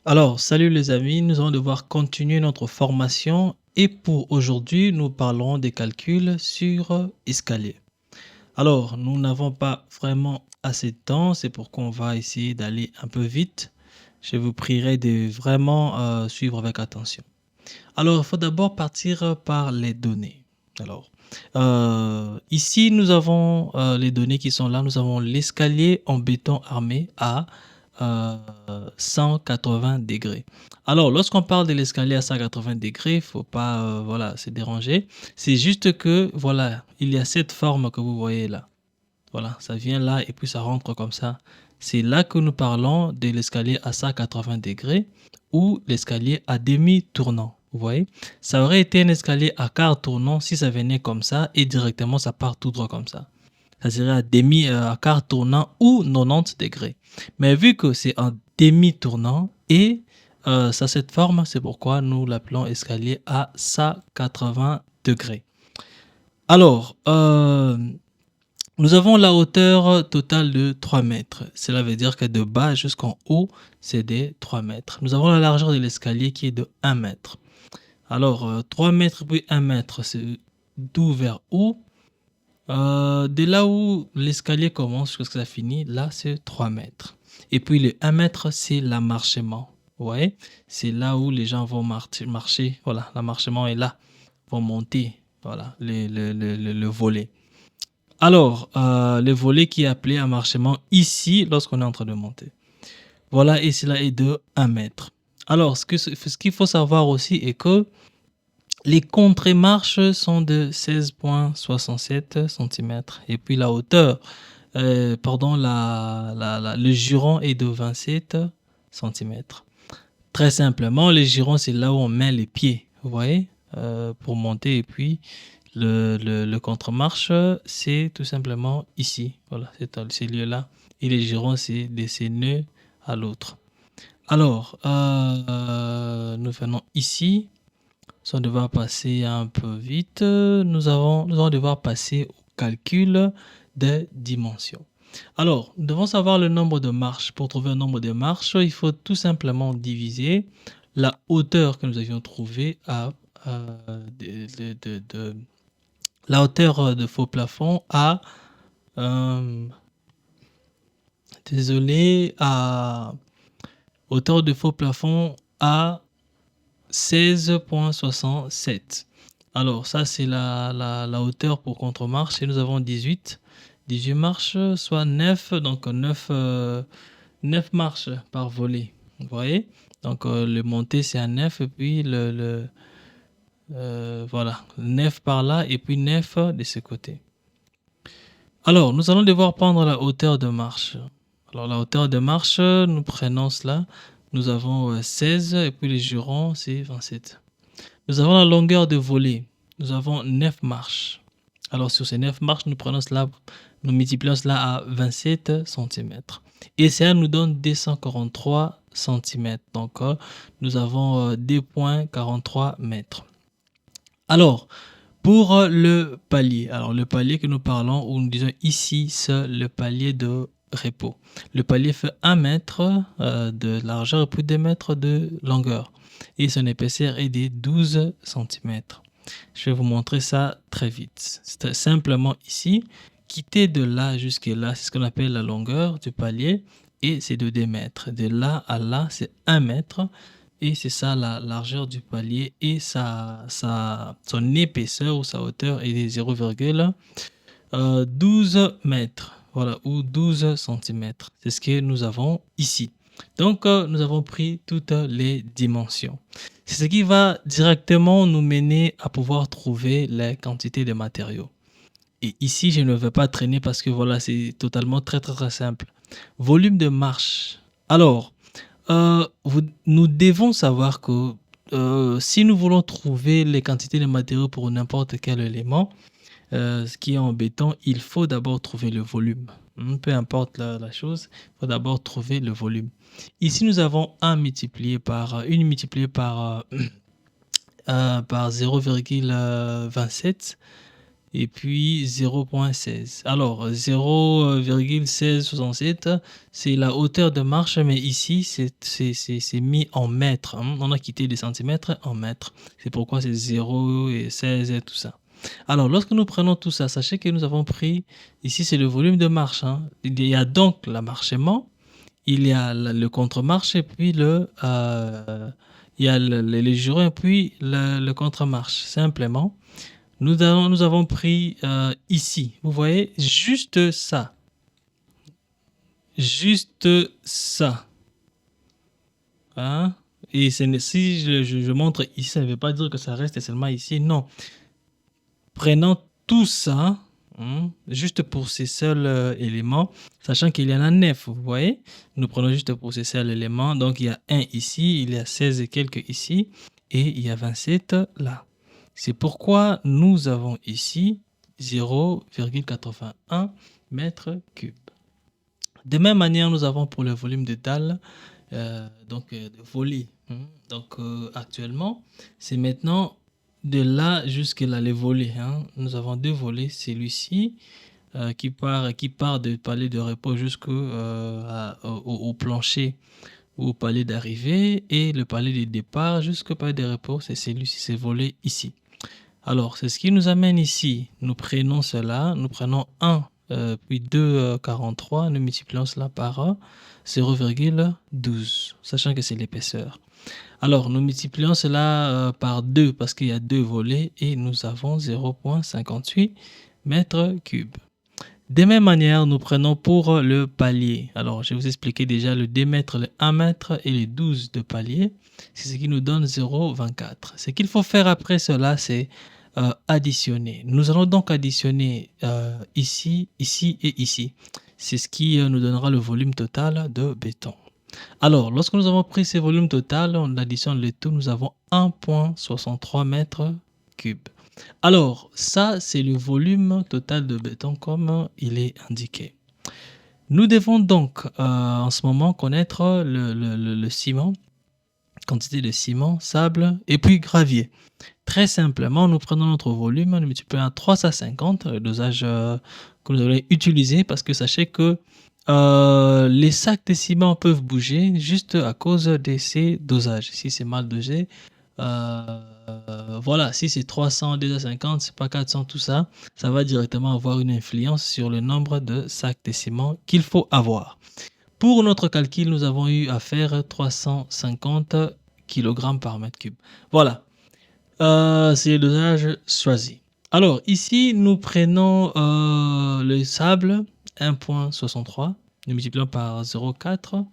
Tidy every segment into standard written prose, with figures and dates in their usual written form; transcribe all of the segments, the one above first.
Alors, salut les amis, nous allons devoir continuer notre formation et pour aujourd'hui, nous parlerons des calculs sur escalier. Alors, nous n'avons pas vraiment assez de temps, c'est pourquoi on va essayer d'aller un peu vite. Je vous prierai de vraiment suivre avec attention. Alors, il faut d'abord partir par les données. Alors, ici, nous avons les données qui sont là. Nous avons l'escalier en béton armé à 180 degrés. Alors, lorsqu'on parle de l'escalier à 180 degrés, il ne faut pas voilà, se déranger. C'est juste que, voilà, il y a cette forme que vous voyez là. Voilà, ça vient là et puis ça rentre comme ça. C'est là que nous parlons de l'escalier à 180 degrés ou l'escalier à demi tournant. Vous voyez, ça aurait été un escalier à quart tournant si ça venait comme ça et directement ça part tout droit comme ça. Ça serait à demi, à quart tournant ou 90 degrés. Mais vu que c'est un demi tournant et ça a cette forme, c'est pourquoi nous l'appelons escalier à 180 degrés. Alors, nous avons la hauteur totale de 3 mètres. Cela veut dire que de bas jusqu'en haut, c'est des 3 mètres. Nous avons la largeur de l'escalier qui est de 1 mètre. Alors, 3 mètres puis 1 mètre, c'est d'où vers où? De là où l'escalier commence jusqu'à ce que ça finit, là, c'est 3 mètres. Et puis, le 1 mètre, c'est l'amarchement. Vous voyez? C'est là où les gens vont marcher. Voilà, l'amarchement est là. Vont monter. Voilà, le volet. Alors, le volet qui est appelé amarchement ici lorsqu'on est en train de monter. Voilà, et cela est de 1 mètre. Alors, ce qu'il faut savoir aussi est que les contre-marches sont de 16,67 cm. Et puis la hauteur, pardon, le giron est de 27 cm. Très simplement, le giron, c'est là où on met les pieds, vous voyez, pour monter. Et puis, le contre-marche, c'est tout simplement ici. Voilà, c'est dans ces lieux-là. Et les girons, c'est de ces nœuds à l'autre. Alors, nous venons ici. Si on devra passer un peu vite, nous allons devoir passer au calcul des dimensions. Alors, nous devons savoir le nombre de marches. Pour trouver un nombre de marches, il faut tout simplement diviser la hauteur que nous avions trouvée à la hauteur de faux plafond à à hauteur de faux plafond à 16,67. Alors, ça, c'est la hauteur pour contre-marche. Et nous avons 18 marches, soit 9. Donc, 9 marches par volet. Vous voyez? Donc, le monté, c'est à 9. Et puis, voilà, 9 par là. Et puis, 9 de ce côté. Alors, nous allons devoir prendre la hauteur de marche. Alors, la hauteur de marche, nous prenons cela. Nous avons 16 et puis les jurons, c'est 27. Nous avons la longueur de volet. Nous avons 9 marches. Alors, sur ces 9 marches, nous prenons cela, nous multiplions cela à 27 cm. Et ça nous donne 243 cm. Donc, nous avons 2,43 mètres. Alors, pour le palier, alors le palier que nous parlons, où nous disons ici, c'est le palier de repos. Le palier fait 1 mètre de largeur et puis 2 mètres de longueur. Et son épaisseur est de 12 cm. Je vais vous montrer ça très vite. C'est simplement ici, quitter de là jusque là, c'est ce qu'on appelle la longueur du palier. Et c'est de 2 mètres. De là à là, c'est 1 mètre. Et c'est ça la largeur du palier et son épaisseur ou sa hauteur est de 0,12 mètres. Voilà, ou 12 cm. C'est ce que nous avons ici. Donc, nous avons pris toutes les dimensions. C'est ce qui va directement nous mener à pouvoir trouver les quantités de matériaux. Et ici, je ne vais pas traîner parce que voilà, c'est totalement très simple. Volume de marche. Alors, nous devons savoir que si nous voulons trouver les quantités de matériaux pour n'importe quel élément, ce qui est en béton, il faut d'abord trouver le volume. Peu importe la chose, il faut d'abord trouver le volume. Ici, nous avons 1 multiplié par 0,27 et puis 0,16. Alors 0,1667, c'est la hauteur de marche, mais ici, c'est mis en mètres, hein. On a quitté les centimètres en mètres. C'est pourquoi c'est 0 et 16 et tout ça. Alors, lorsque nous prenons tout ça, sachez que nous avons pris, ici, c'est le volume de marche, hein. Il y a donc l'amarchement, il y a le contre-marche et puis il y a les jurons et puis le contre-marche. Simplement, nous avons pris ici, vous voyez, juste ça. Juste ça. Hein? Et si je montre ici, ça ne veut pas dire que ça reste seulement ici. Non. Prenant tout ça, juste pour ces seuls éléments, sachant qu'il y en a 9, vous voyez, nous prenons juste pour ces seuls éléments. Donc, il y a 1 ici, il y a 16 et quelques ici, et il y a 27 là. C'est pourquoi nous avons ici 0,81 mètres cubes. De même manière, nous avons pour le volume de dalle, de volets. Donc, actuellement, c'est maintenant de là jusque là les volets. Nous avons 2 volets. Celui-ci qui part du palais de repos au plancher ou au palais d'arrivée, et le palais de départ jusqu'au palais de repos, c'est celui-ci, c'est volé ici. Alors, c'est ce qui nous amène ici. Nous prenons cela, nous prenons 1, puis 2,43, nous multiplions cela par 0,12, sachant que c'est l'épaisseur. Alors, nous multiplions cela par 2 parce qu'il y a 2 volets et nous avons 0,58 mètres cubes. De même manière, nous prenons pour le palier. Alors, je vais vous expliquer déjà le démètre, le 1 mètre et les 12 de palier. C'est ce qui nous donne 0,24. Ce qu'il faut faire après cela, c'est additionner. Nous allons donc additionner ici, ici et ici. C'est ce qui nous donnera le volume total de béton. Alors, lorsque nous avons pris ces volumes total, on additionne le tout, nous avons 1,63 mètres cubes. Alors, ça, c'est le volume total de béton comme il est indiqué. Nous devons donc en ce moment connaître le ciment, quantité de ciment, sable et puis gravier. Très simplement, nous prenons notre volume, nous multiplions à 350, le dosage que nous allons utiliser, parce que sachez que les sacs de ciment peuvent bouger juste à cause de ces dosages. Si c'est mal dosé, voilà, si c'est 300, 250, c'est pas 400, tout ça, ça va directement avoir une influence sur le nombre de sacs de ciment qu'il faut avoir. Pour notre calcul, nous avons eu à faire 350 kg par mètre cube. Voilà, c'est le dosage choisi. Alors ici, nous prenons le sable, 1,63, nous multiplions par 0,4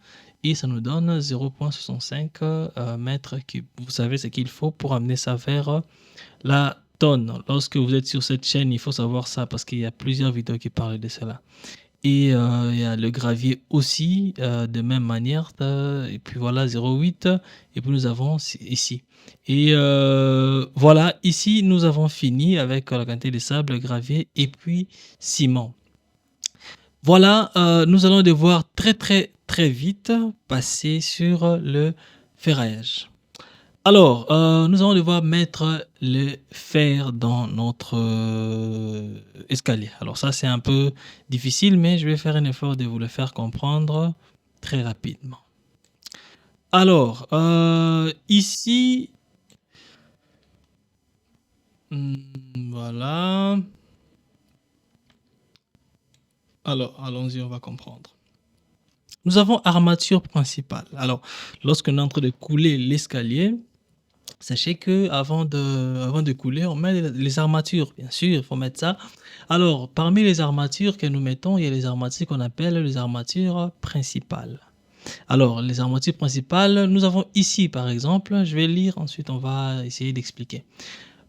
et ça nous donne 0,65 mètres cubes. Vous savez ce qu'il faut pour amener ça vers la tonne. Lorsque vous êtes sur cette chaîne, il faut savoir ça parce qu'il y a plusieurs vidéos qui parlent de cela. Et il y a le gravier aussi, de même manière, et puis voilà 0,8, et puis nous avons ici. Et voilà, ici nous avons fini avec la quantité de sable, gravier et puis ciment. Voilà, nous allons devoir très vite passer sur le ferraillage. Alors, nous allons devoir mettre le fer dans notre escalier. Alors ça, c'est un peu difficile, mais je vais faire un effort de vous le faire comprendre très rapidement. Alors, ici, voilà. Alors, allons-y, on va comprendre. Nous avons armature principale. Alors, lorsqu'on est en train de couler l'escalier, sachez que avant de couler, on met les armatures, bien sûr, il faut mettre ça. Alors, parmi les armatures que nous mettons, il y a les armatures qu'on appelle les armatures principales. Alors, les armatures principales, nous avons ici, par exemple, je vais lire, ensuite on va essayer d'expliquer.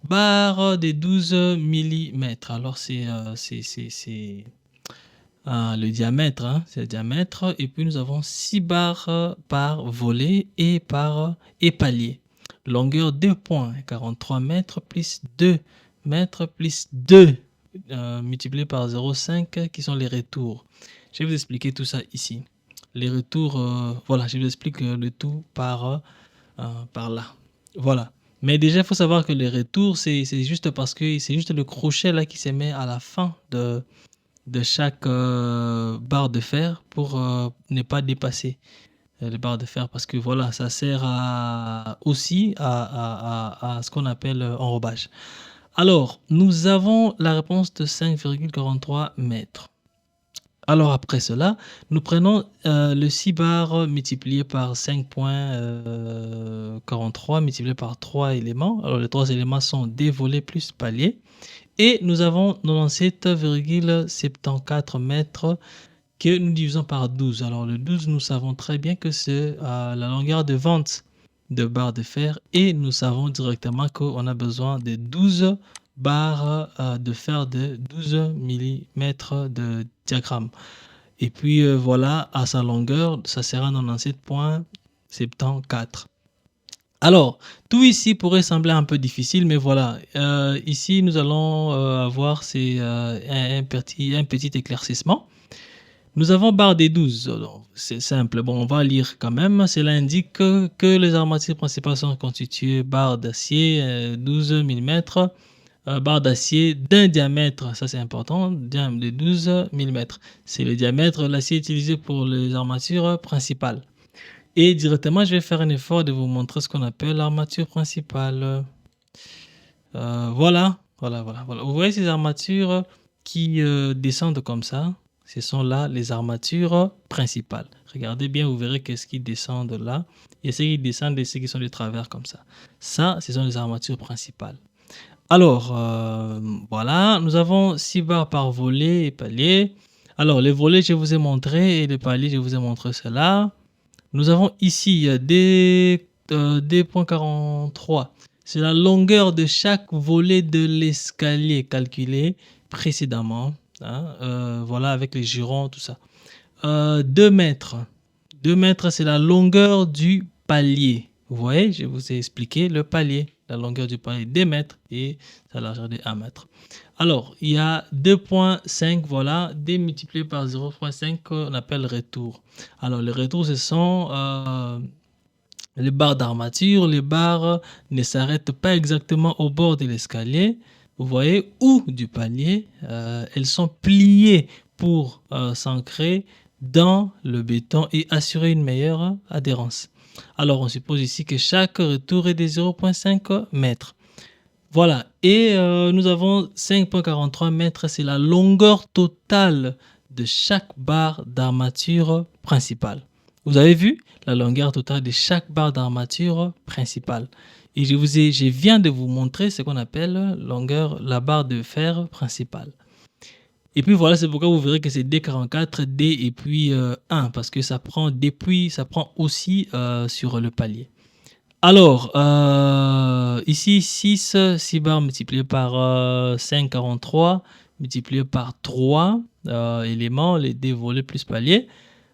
Barre de 12 mm. Alors, c'est le diamètre, c'est le diamètre. Et puis, nous avons 6 barres par volet et par palier. Longueur 2 points, 43 mètres plus 2 mètres plus 2 multiplié par 0,5 qui sont les retours. Je vais vous expliquer tout ça ici. Les retours, voilà, je vous explique le tout par là. Voilà. Mais déjà, il faut savoir que les retours, c'est juste parce que c'est juste le crochet là qui se met à la fin de chaque barre de fer pour ne pas dépasser les barres de fer parce que voilà, ça sert aussi à ce qu'on appelle enrobage. Alors, nous avons la réponse de 5,43 mètres. Alors après cela, nous prenons le 6 bar multiplié par 5,43 multiplié par 3 éléments. Alors les 3 éléments sont des volets plus paliers. Et nous avons 97,74 mètres que nous divisons par 12. Alors le 12, nous savons très bien que c'est la longueur de vente de barres de fer et nous savons directement qu'on a besoin de 12 barres de fer de 12 mm de diagramme. Et puis voilà, à sa longueur, ça sera 97,74. Alors, tout ici pourrait sembler un peu difficile, mais voilà. Ici, nous allons avoir un petit éclaircissement. Nous avons barre des 12. C'est simple. Bon, on va lire quand même. Cela indique que les armatures principales sont constituées barres d'acier 12 mm, barre d'acier d'un diamètre, ça c'est important, de 12 mm. C'est le diamètre de l'acier utilisé pour les armatures principales. Et directement, je vais faire un effort de vous montrer ce qu'on appelle l'armature principale. Voilà. Vous voyez ces armatures qui descendent comme ça. Ce sont là les armatures principales. Regardez bien, vous verrez qu'est-ce qui descend là. Il y a ceux qui descendent et ceux qui sont de travers comme ça. Ça, ce sont les armatures principales. Alors, voilà, nous avons 6 barres par volet et palier. Alors, les volets, je vous ai montré et les paliers, je vous ai montré cela. Nous avons ici des 43. C'est la longueur de chaque volet de l'escalier calculé précédemment. Voilà, avec les girons, tout ça. 2 mètres. 2 mètres, c'est la longueur du palier. Vous voyez, je vous ai expliqué le palier. La longueur du palier, 2 mètres et sa largeur de 1 mètre. Alors, il y a 2,5, voilà, D multiplié par 0,5 qu'on appelle retour. Alors, les retours, ce sont les barres d'armature. Les barres ne s'arrêtent pas exactement au bord de l'escalier, vous voyez, ou du palier. Elles sont pliées pour s'ancrer dans le béton et assurer une meilleure adhérence. Alors, on suppose ici que chaque retour est de 0,5 mètres. Voilà, et nous avons 5,43 mètres, c'est la longueur totale de chaque barre d'armature principale. Vous avez vu la longueur totale de chaque barre d'armature principale. Et je viens de vous montrer ce qu'on appelle la barre de fer principale. Et puis voilà, c'est pourquoi vous verrez que c'est D44, D et puis 1, parce que ça prend aussi sur le palier. Alors, ici, 6 barres multipliées par 5,43 multiplié par 3 éléments, les D volets plus palier.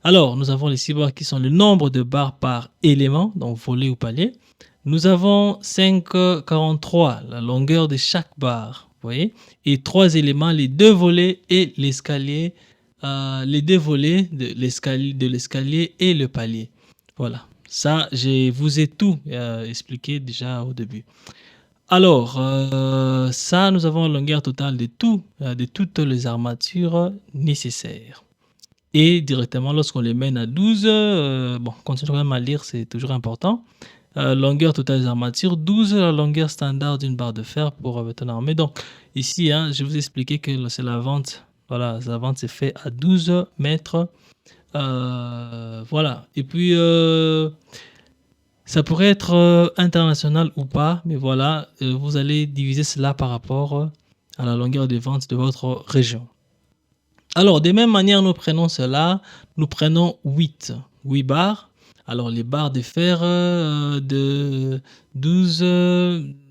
Alors, nous avons les 6 barres qui sont le nombre de barres par élément, donc volet ou palier. Nous avons 5,43, la longueur de chaque barre, vous voyez, et 3 éléments, les 2 volets et l'escalier, les 2 volets de l'escalier et le palier. Voilà. Ça, je vous ai tout expliqué déjà au début. Alors, ça, nous avons la longueur totale de toutes les armatures nécessaires. Et directement, lorsqu'on les mène à 12, bon, continuez quand même à lire, c'est toujours important. Longueur totale des armatures, 12, la longueur standard d'une barre de fer pour un béton armé. Donc, ici, je vous ai expliqué que c'est la vente. Voilà, la vente s'est faite à 12 mètres. Voilà. Et puis, ça pourrait être international ou pas, mais voilà, vous allez diviser cela par rapport à la longueur de vente de votre région. Alors, de même manière, nous prenons cela, nous prenons 8 barres. Alors, les barres de fer de 12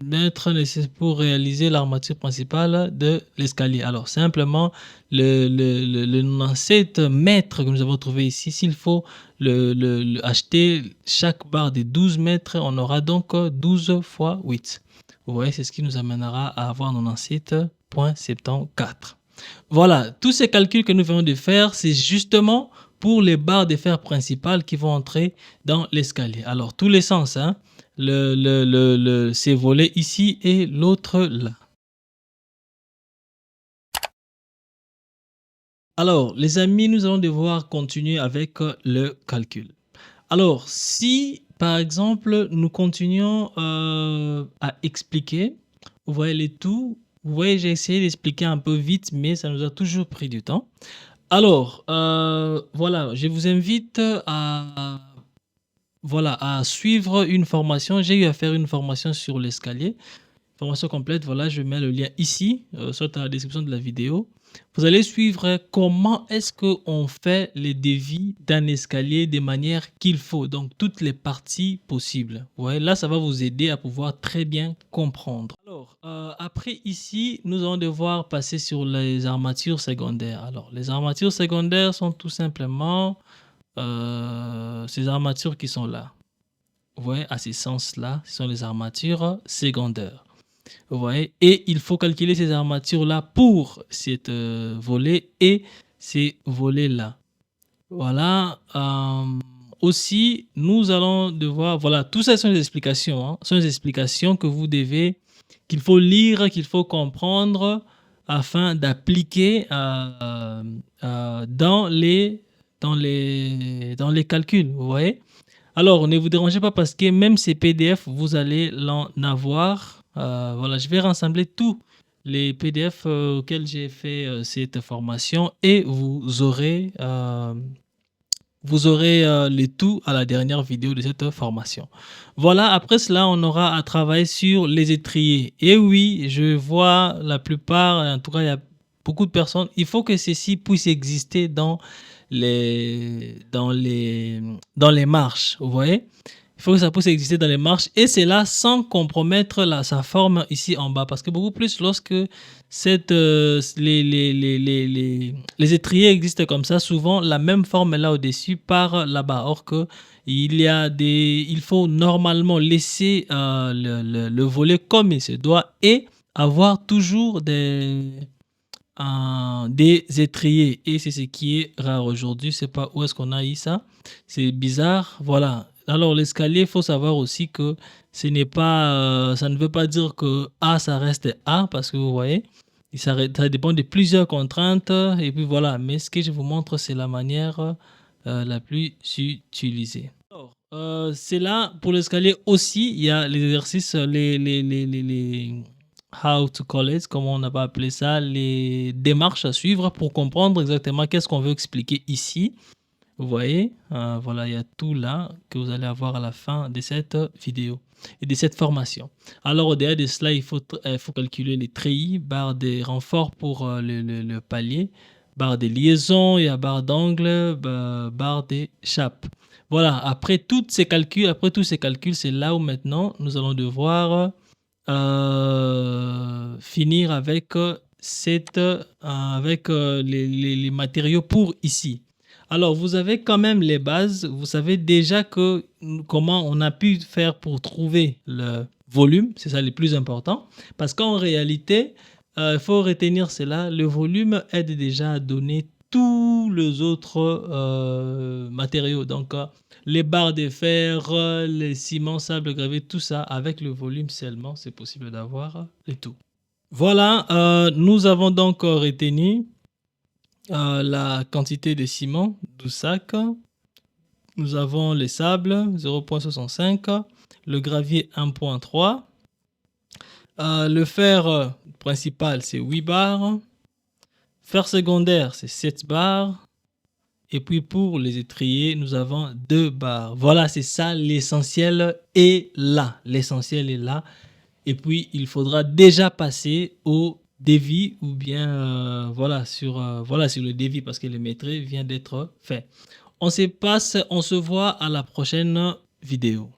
mètres nécessaires pour réaliser l'armature principale de l'escalier. Alors, simplement, le 97 mètres que nous avons trouvé ici, s'il faut acheter chaque barre de 12 mètres, on aura donc 12 fois 8. Vous voyez, c'est ce qui nous amènera à avoir 97,74. Voilà, tous ces calculs que nous venons de faire, c'est justement pour les barres de fer principales qui vont entrer dans l'escalier. Alors, tous les sens, hein, c'est volé ici et l'autre là. Alors, les amis, nous allons devoir continuer avec le calcul. Alors, si par exemple, nous continuons à expliquer, vous voyez les tout, vous voyez, j'ai essayé d'expliquer un peu vite, mais ça nous a toujours pris du temps. Alors, voilà, je vous invite à suivre une formation. J'ai eu à faire une formation sur l'escalier. Formation complète, voilà, je mets le lien ici, soit à la description de la vidéo. Vous allez suivre comment est-ce qu'on fait les devis d'un escalier de manière qu'il faut. Donc, toutes les parties possibles. Ouais, là, ça va vous aider à pouvoir très bien comprendre. Alors, après ici, nous allons devoir passer sur les armatures secondaires. Alors, les armatures secondaires sont tout simplement ces armatures qui sont là. Vous voyez, à ces sens-là, ce sont les armatures secondaires. Vous voyez, et il faut calculer ces armatures-là pour cette volée et ces volets-là. Voilà. Aussi, nous allons devoir, voilà, tout ça sont des explications, hein, sont des explications que vous devez, qu'il faut lire, qu'il faut comprendre afin d'appliquer dans les calculs. Vous voyez. Alors, ne vous dérangez pas parce que même ces PDF, vous allez l'en avoir. Voilà, je vais rassembler tous les PDF auxquels j'ai fait cette formation et vous aurez le tout à la dernière vidéo de cette formation. Voilà, après cela, on aura à travailler sur les étriers. Et oui, je vois la plupart, en tout cas, il y a beaucoup de personnes, il faut que ceci puisse exister dans les marches, vous voyez. Il faut que ça puisse exister dans les marches et c'est là sans compromettre sa forme ici en bas parce que beaucoup plus lorsque les étriers existent comme ça, souvent la même forme est là au-dessus par là-bas. Or que il faut normalement laisser le volet comme il se doit et avoir toujours des étriers et c'est ce qui est rare aujourd'hui. C'est pas où est-ce qu'on a eu ça, c'est bizarre. Voilà, alors l'escalier, il faut savoir aussi que ce n'est pas ça ne veut pas dire que A ça reste A parce que vous voyez ça dépend de plusieurs contraintes et puis voilà, mais ce que je vous montre c'est la manière la plus utilisée. Alors, c'est là pour l'escalier aussi il y a les exercices les how to call it, comment on a pas appelé ça, les démarches à suivre pour comprendre exactement qu'est-ce qu'on veut expliquer ici. Vous voyez, voilà, il y a tout là que vous allez avoir à la fin de cette vidéo et de cette formation. Alors, au-delà de cela, il faut calculer les treillis, barre des renforts pour le palier, barre des liaisons, il y a barre d'angle, barre des chapes. Voilà, après tous ces calculs, c'est là où maintenant nous allons devoir finir avec les matériaux pour ici. Alors, vous avez quand même les bases. Vous savez déjà comment on a pu faire pour trouver le volume. C'est ça le plus important. Parce qu'en réalité, il faut retenir cela. Le volume aide déjà à donner tous les autres matériaux. Donc, les barres de fer, les ciments, sable gravé, tout ça, avec le volume seulement, c'est possible d'avoir le tout. Voilà, nous avons donc retenu la quantité de ciment, 12 sacs. Nous avons les sables, 0,65. Le gravier, 1,3. Le fer principal, c'est 8 barres. Fer secondaire, c'est 7 barres. Et puis pour les étriers, nous avons 2 barres. Voilà, c'est ça, l'essentiel est là. L'essentiel est là. Et puis, il faudra déjà passer au devis ou bien sur le devis parce que le maîtrise vient d'être fait. On se voit à la prochaine vidéo.